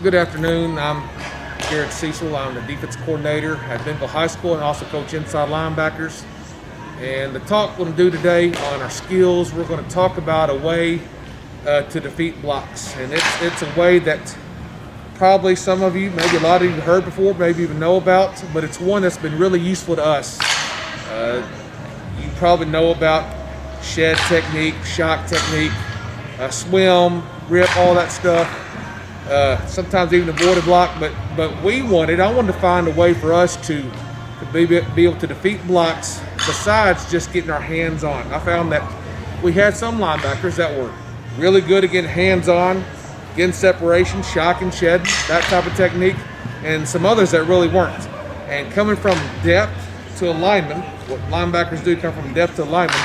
Good afternoon. I'm Cecil. I'm the defense coordinator at Bentonville High School and also coach inside linebackers. And the talk we're going to do today on our skills, we're going to talk about a way to defeat blocks. And it's a way that probably some of you, maybe a lot of you have heard before, maybe even know about, but it's one that's been really useful to us. You probably know about shed technique, shock technique, swim, rip, all that stuff. Sometimes even avoid a block, but I wanted to find a way for us to be able to defeat blocks besides just getting our hands on. I found that we had some linebackers that were really good at getting hands on, getting separation, shock and shed, that type of technique, and some others that really weren't. And coming from depth to alignment, what linebackers do come from depth to alignment,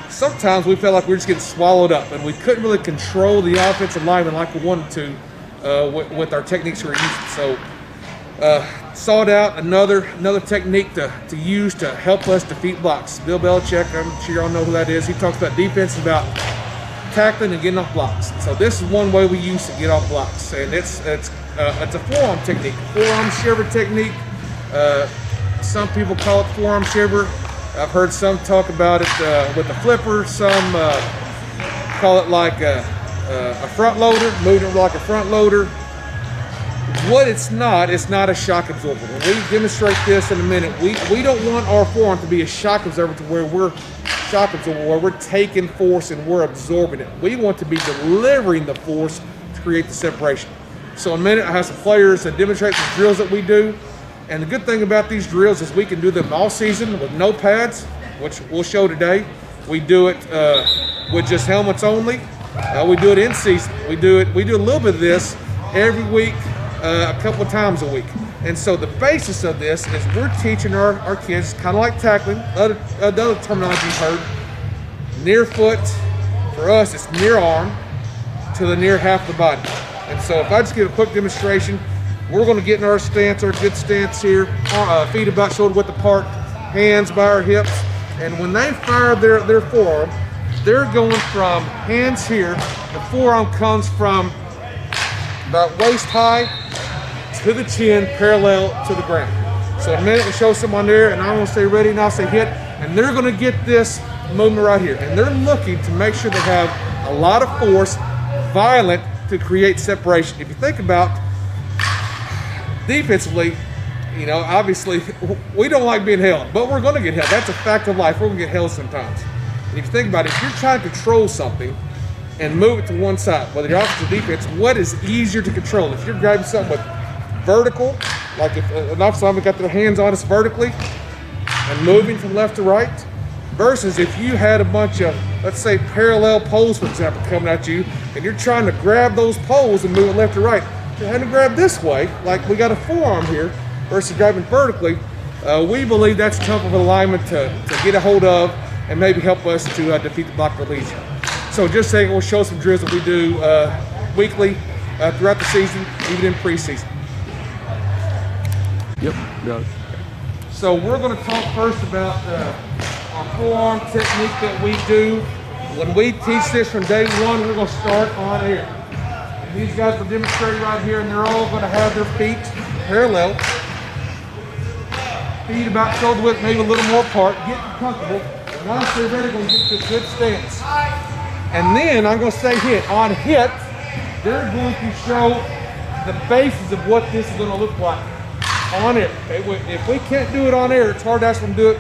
sometimes we felt like we were just getting swallowed up and we couldn't really control the offensive lineman like we wanted to with our techniques we were using. So sought out another technique to use to help us defeat blocks. Bill Belichick, I'm sure y'all know who that is. He talks about defense, about tackling and getting off blocks. So this is one way we use to get off blocks, and it's a forearm technique, forearm shiver technique. Some people call it forearm shiver. I've heard some talk about it with a flipper. Some call it like a front loader, moving it like a front loader. What it's not a shock absorber. When we demonstrate this in a minute, we don't want our forearm to be a shock absorber to where we're taking force and we're absorbing it. We want to be delivering the force to create the separation. So in a minute, I have some players that demonstrate some drills that we do. And the good thing about these drills is we can do them all season with no pads, which we'll show today. We do it with just helmets only. We do it in season. We do a little bit of this every week, a couple of times a week. And so the basis of this is we're teaching our kids, kind of like tackling, other terminology you've heard. Near foot, for us, it's near arm to the near half of the body. And so if I just give a quick demonstration, we're going to get in our stance, our good stance here, feet about shoulder width apart, hands by our hips. And when they fire their forearm, they're going from hands here, the forearm comes from about waist high to the chin, parallel to the ground. So in a minute, we show someone there, and I'm going to say ready, and I'll say hit, and they're going to get this movement right here. And they're looking to make sure they have a lot of force, violent, to create separation. If you think about defensively, obviously, we don't like being held, but we're going to get held. That's a fact of life. We're going to get held sometimes. And if you think about it, if you're trying to control something and move it to one side, whether you're offense or defense, what is easier to control? If you're grabbing something with vertical, like if an offensive lineman got their hands on us vertically and moving from left to right, versus if you had a bunch of, let's say, parallel poles, for example, coming at you, and you're trying to grab those poles and move it left to right. You're having to grab this way, like we got a forearm here, versus grabbing vertically. We believe that's tough of an alignment to get a hold of and maybe help us to defeat the block release. So just saying, we'll show some drills that we do weekly throughout the season, even in preseason. Yep, got it. So we're going to talk first about our forearm technique that we do. When we teach this from day one, we're going to start on air. And these guys will demonstrate right here, and they're all going to have their feet parallel. Feet about shoulder width, maybe a little more apart, getting comfortable. And once they're ready, we're going to get to a good stance. And then I'm going to say hit. On hit, they're going to show the basis of what this is going to look like on air. If we can't do it on air, it's hard to ask them to do it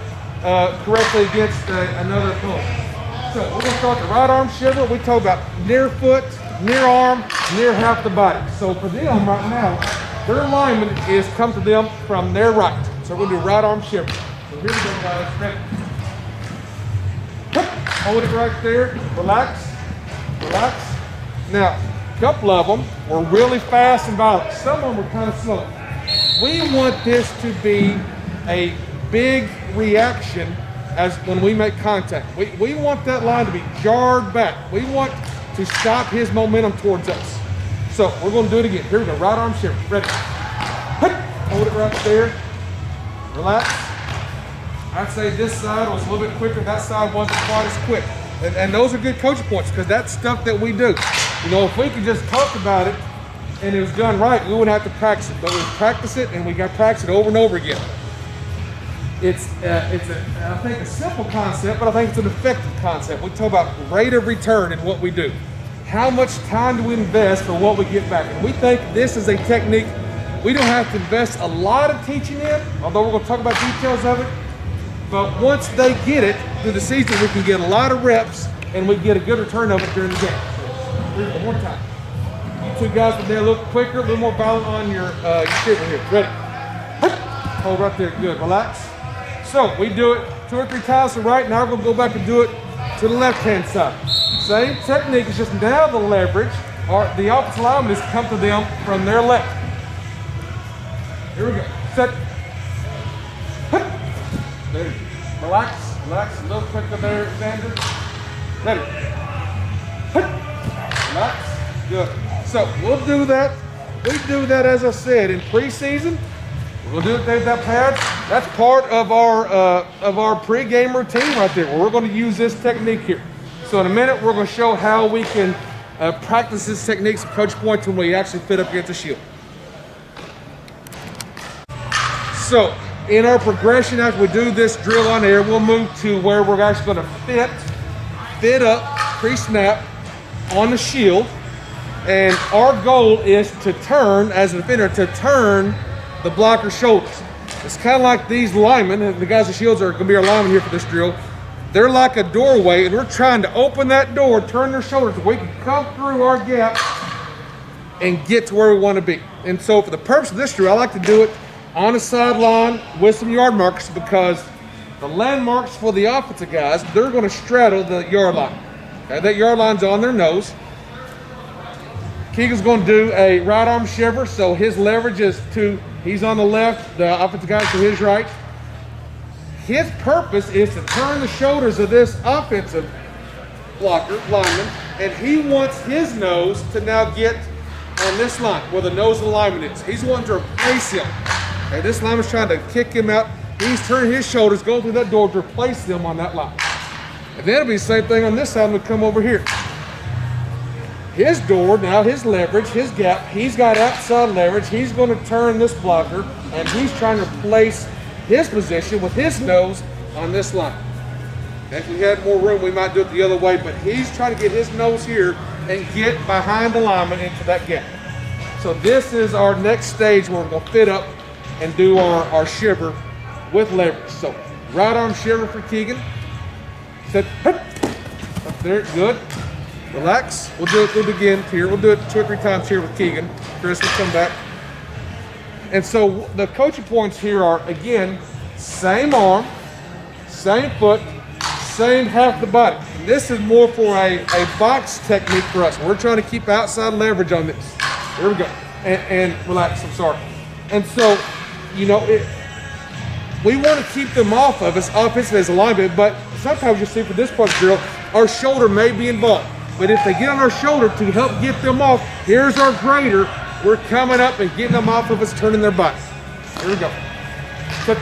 correctly against another opponent. So we're going to start the right arm shiver. We talk about near foot, near arm, near half the body. So for them right now, their alignment is come to them from their right. So we're going to do right arm shiver. So here we go, guys. Ready? Hold it right there. Relax. Relax. Now, a couple of them were really fast and violent. Some of them were kind of slow. We want this to be a big reaction as when we make contact. We want that line to be jarred back. We want to stop his momentum towards us. So we're going to do it again. Here we go. Right arm shiver. Ready? Hold it right there. Relax. I'd say this side was a little bit quicker. That side wasn't quite as quick. And those are good coaching points because that's stuff that we do. If we could just talk about it and it was done right, we wouldn't have to practice it. But we practice it, and we got to practice it over and over again. It's I think a simple concept, but I think it's an effective concept. We talk about rate of return in what we do. How much time do we invest for what we get back? And we think this is a technique we don't have to invest a lot of teaching in, although we're going to talk about details of it. But once they get it through the season, we can get a lot of reps and we get a good return of it during the game. One more time. You two guys will be a little quicker, a little more violent on your shiver here. Ready? Hold right there. Good. Relax. So we do it 2 or 3 times to the right. Now we're going to go back and do it to the left-hand side. Same technique. It's just now the leverage, or the offensive lineman has come to them from their left. Here we go. Set. There. Relax. Relax. A little quicker there, Xander. Ready. Relax. Good. So we'll do that. We do that, as I said, in preseason. We'll do it with that pad. That's part of our pregame routine right there, where we're going to use this technique here. So in a minute, we're going to show how we can practice this technique at coach points when we actually fit up against the shield. So in our progression, after we do this drill on air, we'll move to where we're actually going to fit up pre-snap on the shield. And our goal is to turn, as a defender, to turn the blocker's shoulders. It's kind of like these linemen, the guys with shields are going to be our linemen here for this drill. They're like a doorway, and we're trying to open that door, turn their shoulders so we can come through our gap and get to where we want to be. And so for the purpose of this drill, I like to do it on the sideline with some yard markers, because the landmarks for the offensive guys, they're going to straddle the yard line. Okay, that yard line's on their nose. Keegan's going to do a right arm shiver, so his leverage is he's on the left, the offensive guy to his right. His purpose is to turn the shoulders of this offensive lineman, and he wants his nose to now get on this line where the nose of the lineman is. He's wanting to replace him. Okay, this lineman's trying to kick him out. He's turning his shoulders, going through that door to replace them on that line. And then it'll be the same thing on this side when we come over here. His door, now his leverage, his gap, he's got outside leverage. He's going to turn this blocker, and he's trying to place his position with his nose on this line. If we had more room, we might do it the other way, but he's trying to get his nose here and get behind the lineman into that gap. So this is our next stage where we're going to fit up and do our shiver with leverage. So right arm shiver for Keegan. Set, up there, good. Relax. We'll do it again here. We'll do it 2 or 3 times here with Keegan. Chris will come back. And so the coaching points here are, again, same arm, same foot, same half the body. And this is more for a box technique for us. We're trying to keep outside leverage on this. Here we go. And relax, I'm sorry. And so, you know, we want to keep them off of us offensively as a lineman, but sometimes you see for this part of the drill, our shoulder may be involved. But if they get on our shoulder to help get them off, here's our grader. We're coming up and getting them off of us, turning their body. Here we go. So,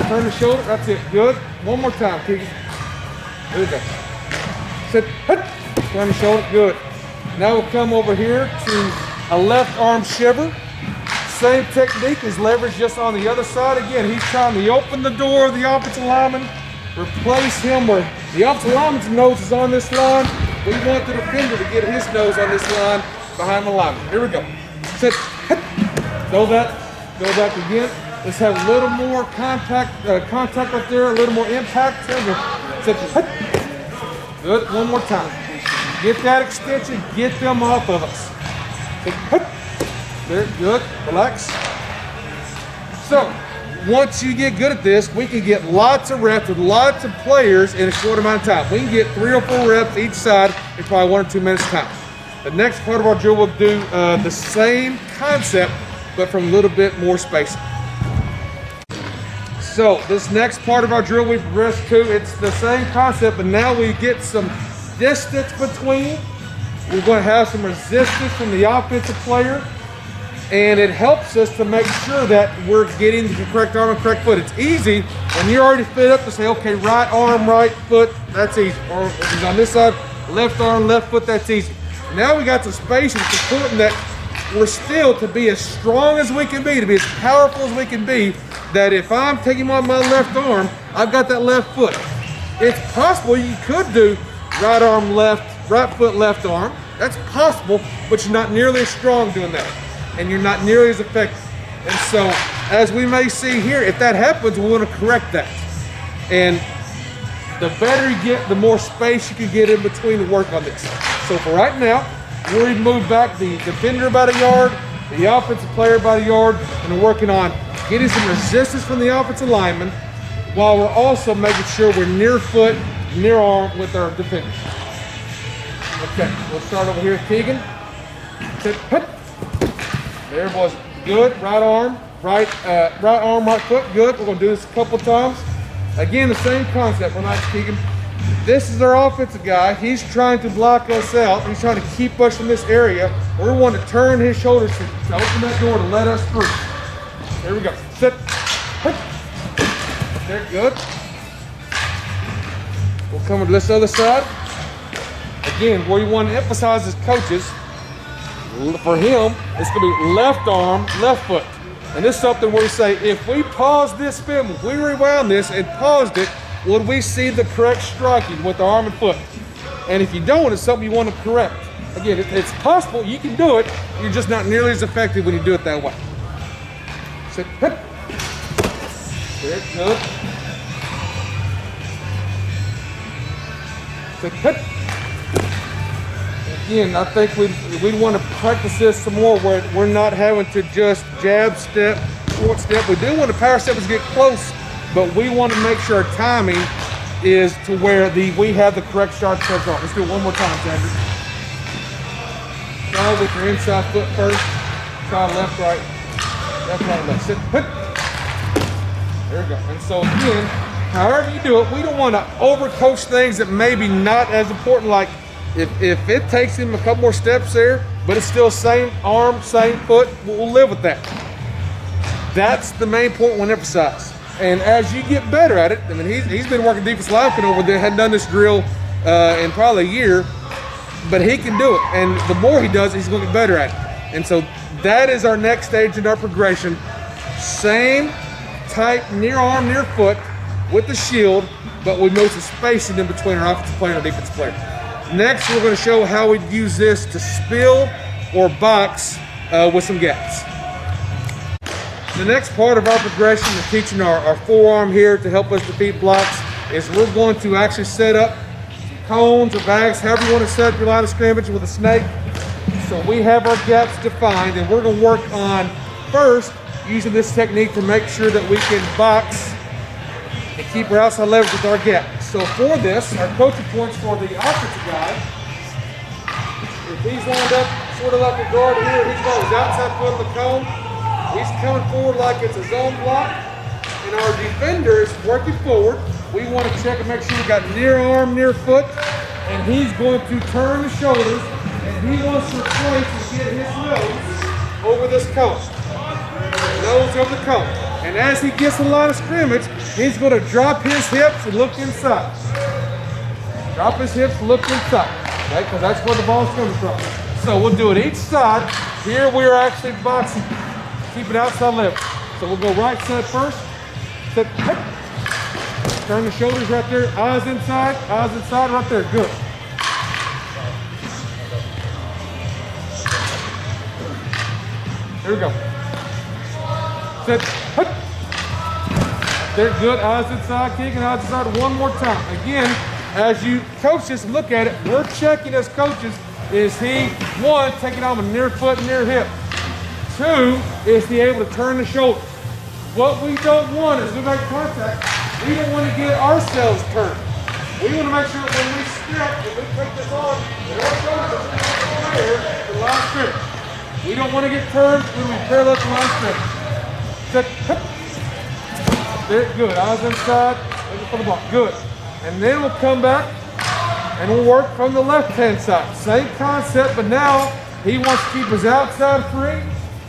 turn the shoulder. That's it. Good. One more time, Keegan. Here we go. So, turn the shoulder. Good. Now we'll come over here to a left arm shiver. Same technique, his leverage just on the other side. Again, he's trying to open the door of the offensive lineman, replace him where the offensive lineman's nose is on this line. We want the defender to get his nose on this line behind the lineman. Here we go. Sit. Go back again. Let's have a little more contact right there, a little more impact. Sit. Good. One more time. Get that extension. Get them off of us. Sit. There. Good. Relax. So, once you get good at this, we can get lots of reps with lots of players in a short amount of time. We can get 3 or 4 reps each side in probably 1 or 2 minutes time. The next part of our drill will do the same concept, but from a little bit more spacing. So this next part of our drill we progress to, it's the same concept, but now we get some distance between. We're going to have some resistance from the offensive player, and it helps us to make sure that we're getting the correct arm and correct foot. It's easy when you're already fit up to say, okay, right arm, right foot, that's easy. Or if he's on this side, left arm, left foot, that's easy. Now we got some spacing. It's important that we're still to be as strong as we can be, to be as powerful as we can be, that if I'm taking on my left arm, I've got that left foot. It's possible you could do right arm left, right foot left arm. That's possible, but you're not nearly as strong doing that. And you're not nearly as effective. And so, as we may see here, if that happens, we want to correct that. And the better you get, the more space you can get in between to work on this. So for right now, we're move back the defender about a yard, the offensive player about a yard, and we're working on getting some resistance from the offensive lineman, while we're also making sure we're near foot, near arm with our defender. Okay, we'll start over here with Keegan. There, boys. Good. Right arm, right foot. Good. We're going to do this a couple times. Again, the same concept. We're not Keegan. This is our offensive guy. He's trying to block us out. He's trying to keep us in this area. We want to turn his shoulders to open that door to let us through. There we go. Sit. There, good. We'll come to this other side. Again, what we want to emphasize as coaches, for him, it's going to be left arm, left foot. And this is something where we say, if we pause this film, if we rewound this and paused it, would we see the correct striking with the arm and foot? And if you don't, it's something you want to correct. Again, it's possible, you can do it, you're just not nearly as effective when you do it that way. Sit, hip. There, good. Sit, hip. Again, I think we want to practice this some more where we're not having to just jab step, short step. We do want the power steppers get close, but we want to make sure our timing is to where we have the correct start steps on. Let's do it one more time, Sandra. Try with your inside foot first. Try left, right. Left, right, left. Sit, hit. There we go. And so again, however you do it, we don't want to overcoach things that maybe not as important, like if it takes him a couple more steps there, but it's still same arm, same foot, we'll live with that. That's the main point we want to emphasize. And as you get better at it, I mean, he's been working defensive lineman over there, hadn't done this drill in probably a year, but he can do it. And the more he does, he's going to get better at it. And so that is our next stage in our progression. Same type, near arm, near foot with the shield, but we move some spacing in between our offensive player and our defensive player. Next, we're going to show how we use this to spill or box with some gaps. The next part of our progression of teaching our forearm here to help us defeat blocks is we're going to actually set up cones or bags, however you want to set up your line of scrimmage with a snake. So we have our gaps defined, and we're going to work on first using this technique to make sure that we can box and keep our outside leverage with our gap. So for this, our coaching points for the offensive guy, if he's lined up sort of like a guard here, he's got his outside foot on the cone, he's coming forward like it's a zone block, and our defender is working forward. We want to check and make sure we got near arm, near foot, and he's going to turn the shoulders, and he wants to replace and get his nose over this cone. Nose over the cone. And as he gets in the line of scrimmage, he's going to drop his hips and look inside. Drop his hips and look inside, okay? Because that's where the ball's coming from. So we'll do it each side. Here we're actually boxing, keeping outside leverage. So we'll go right side first. Sit, hip. Turn the shoulders right there. Eyes inside right there. Good. Here we go. Sit, hip. There, good. Eyes inside, kicking eyes inside. One more time. Again, as you coach this and look at it, we're checking as coaches, is he, one, taking on a near foot, near hip. Two, is he able to turn the shoulders. What we don't want is we make contact, we don't want to get ourselves turned. We want to make sure that when we step, when we take this on, that our shoulders are clear to line scrimmage. We don't want to get turned when we parallel to line scrimmage. Set, hip. There, good. Eyes inside, looking for the ball. Good. And then we'll come back and we'll work from the left-hand side. Same concept, but now he wants to keep his outside free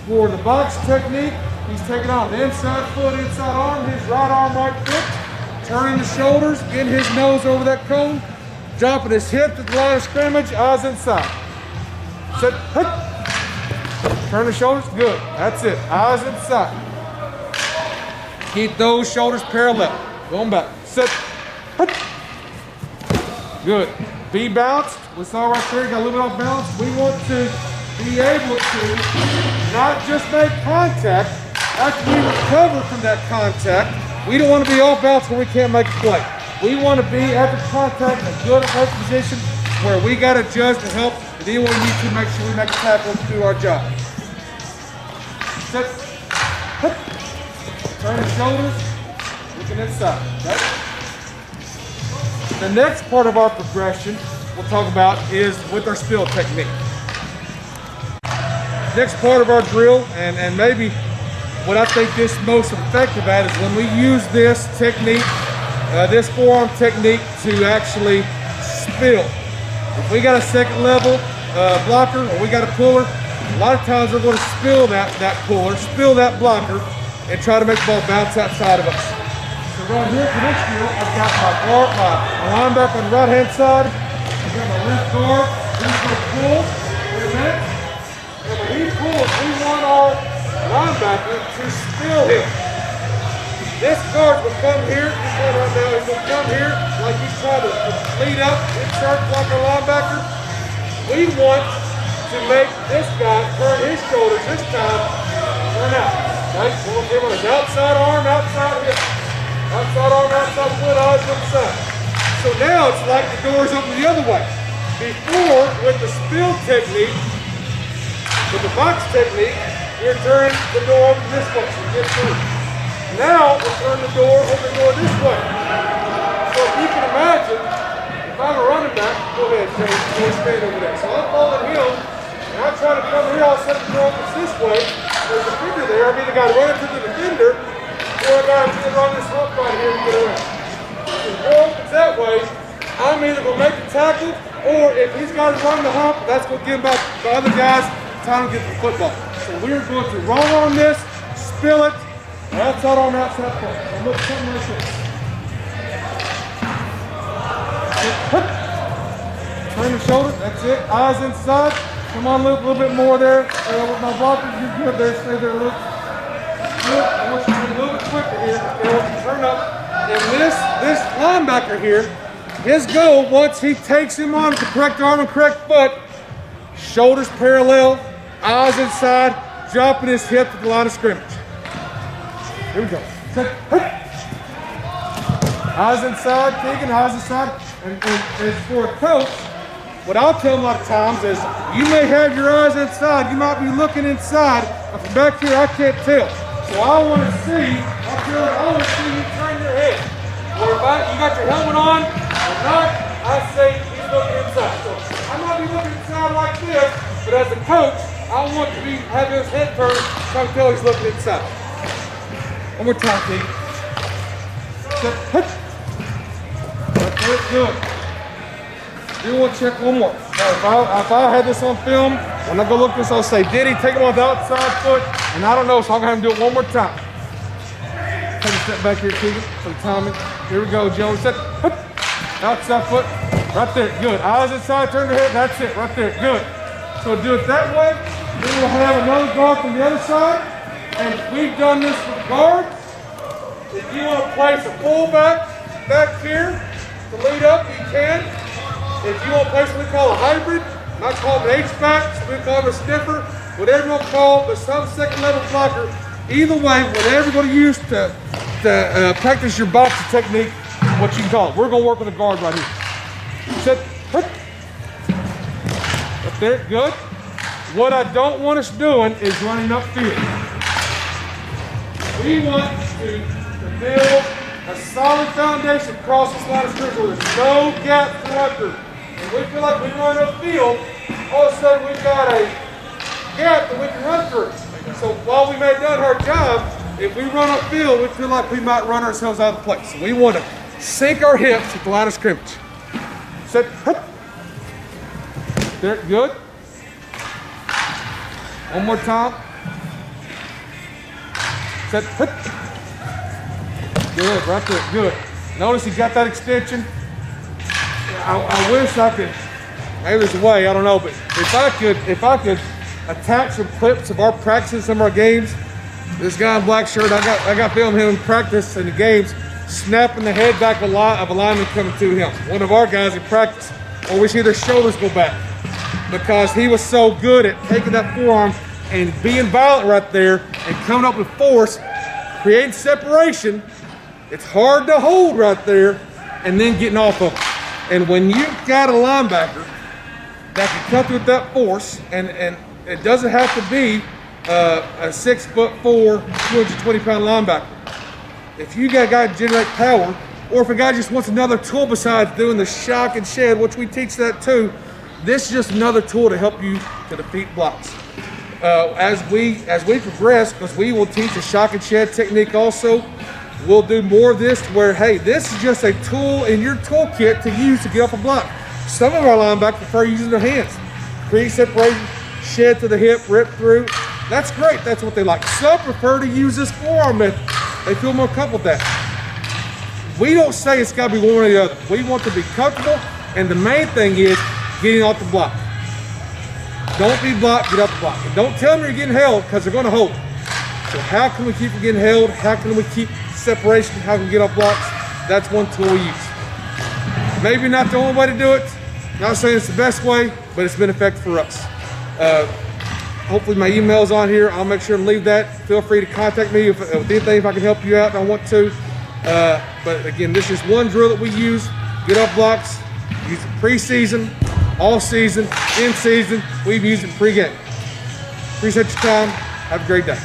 for the box technique. He's taking on the inside foot, inside arm, his right arm, right foot, turning the shoulders, getting his nose over that cone, dropping his hip to the line of scrimmage, eyes inside. Set, hip. Turn the shoulders, good. That's it, eyes inside. Keep those shoulders parallel. Going back, sit. Good. Be balanced. We saw right there, got a little bit off balance. We want to be able to not just make contact, after we recover from that contact. We don't want to be off balance when we can't make a play. We want to be at the contact in a good health position where we got to adjust to help, and then we need to make sure we make a tackle to do our job. Sit. Turn the shoulders, looking inside. Okay? The next part of our progression we'll talk about is with our spill technique. Next part of our drill, and maybe what I think this most effective at, is when we use this technique, this forearm technique, to actually spill. If we got a second level blocker or we got a puller, a lot of times we're going to spill that puller, spill that blocker, and try to make the ball bounce outside of us. So right here for this drill, I've got my guard, my linebacker on the right hand side. I've got my left guard. He's going to pull in a minute. And when he pulls, we want our linebacker to spill him. This guard will come here. This one right now, he's going to come here like he's trying to lead up, insert like our linebacker. We want to make this guy turn his shoulders this time, turn out. Okay? We'll give him his outside arm, outside hip. Outside arm, outside foot, eyes to the side. So now it's like the door's open the other way. Before, with the spill technique, with the box technique, we're turning the door open this way, so get through. Now, we'll turn the door, open the door this way. So if you can imagine, if I'm a running back, go ahead, James, go stand over there. So I'm following him, and I'm trying to come here, I'll set the door open this way. There's a defender there, I've either got to run into the defender, or I got to run this hump right here to get around. If the door opens that way, I'm either going to make the tackle, or if he's got to run the hump, that's going to give back the other guys time to get the football. So we're going to roll on this, spill it, outside arm, outside foot. And look, something like this. Turn the shoulder, that's it. Eyes inside. Come on, Luke, a little bit more there. With my blockers, you're good there. Stay there, Luke. Good. I want you to be a little bit quicker here. Okay, I want you to turn up. And this linebacker here, his goal, once he takes him on with the correct arm and correct foot, shoulders parallel, eyes inside, dropping his hip to the line of scrimmage. Here we go. Eyes inside, kicking, eyes inside. And as for a coach, what I'll tell them a lot of times is, you may have your eyes inside, you might be looking inside, but from back here I can't tell. So I want to see, I want to see you turn your head. Or if you got your helmet on or not, I say he's looking inside. So I might be looking inside like this, but as a coach, I want to have his head turned so I can tell he's looking inside. One more time, Pete. Good. Do want to check one more. Now, if I had this on film, when I go look this, I'll say, did he take him off the outside foot? And I don't know, so I'm going to have him do it one more time. Take a step back here, Keegan, for the timing. Here we go, Joe. Set. Outside foot. Right there. Good. Eyes inside, turn your head. That's it. Right there. Good. So do it that way. Then we'll have another guard from the other side. And we've done this with guards. If you want to place a fullback back here to lead up, you can. If you want to place what we call a hybrid, not call them an H-back, so we call them a sniffer, whatever you want to call it, but some second level blocker. Either way, whatever you're going to use to practice your boxing technique, what you can call it. We're going to work with a guard right here. Sit. Up there, good. What I don't want us doing is running upfield. We want to build a solid foundation across this line of scrimmage where there's no gap to run through. And we feel like we run upfield, all of a sudden we've got a gap that we can run through. So while we may have done our job, if we run upfield, we feel like we might run ourselves out of place. So we want to sink our hips at the line of scrimmage. Set. There, good. One more time. Set. Good, right there, good. Notice he got that extension. I wish I could, maybe there's a way, I don't know, but if I could attach some clips of our practices, some of our games. This guy in black shirt, I got film him in practice in the games, snapping the head back of a lineman coming to him. One of our guys in practice, or we see their shoulders go back because he was so good at taking that forearm and being violent right there and coming up with force, creating separation. It's hard to hold right there and then getting off of it. And when you've got a linebacker that can come through with that force, and it doesn't have to be a 6'4", 220-pound linebacker. If you got a guy to generate power, or if a guy just wants another tool besides doing the shock and shed, which we teach that too, this is just another tool to help you to defeat blocks. As we progress, because we will teach a shock and shed technique also, we'll do more of this to where, hey, this is just a tool in your toolkit to use to get off a block. Some of our linebackers prefer using their hands. Create separation, shed to the hip, rip through. That's great, that's what they like. Some prefer to use this forearm method. They feel more comfortable with that. We don't say it's gotta be one or the other. We want to be comfortable, and the main thing is getting off the block. Don't be blocked, get off the block. And don't tell them you're getting held, because they're gonna hold. So how can we keep from getting held? How can we keep separation? How can we get off blocks? That's one tool we use. Maybe not the only way to do it. Not saying it's the best way, but it's been effective for us. Hopefully my email's on here. I'll make sure to leave that. Feel free to contact me with anything if I can help you out and I want to. But again, this is one drill that we use. Get off blocks. Use it pre-season, all season, in season. We've used it pre-game. Appreciate your time. Have a great day.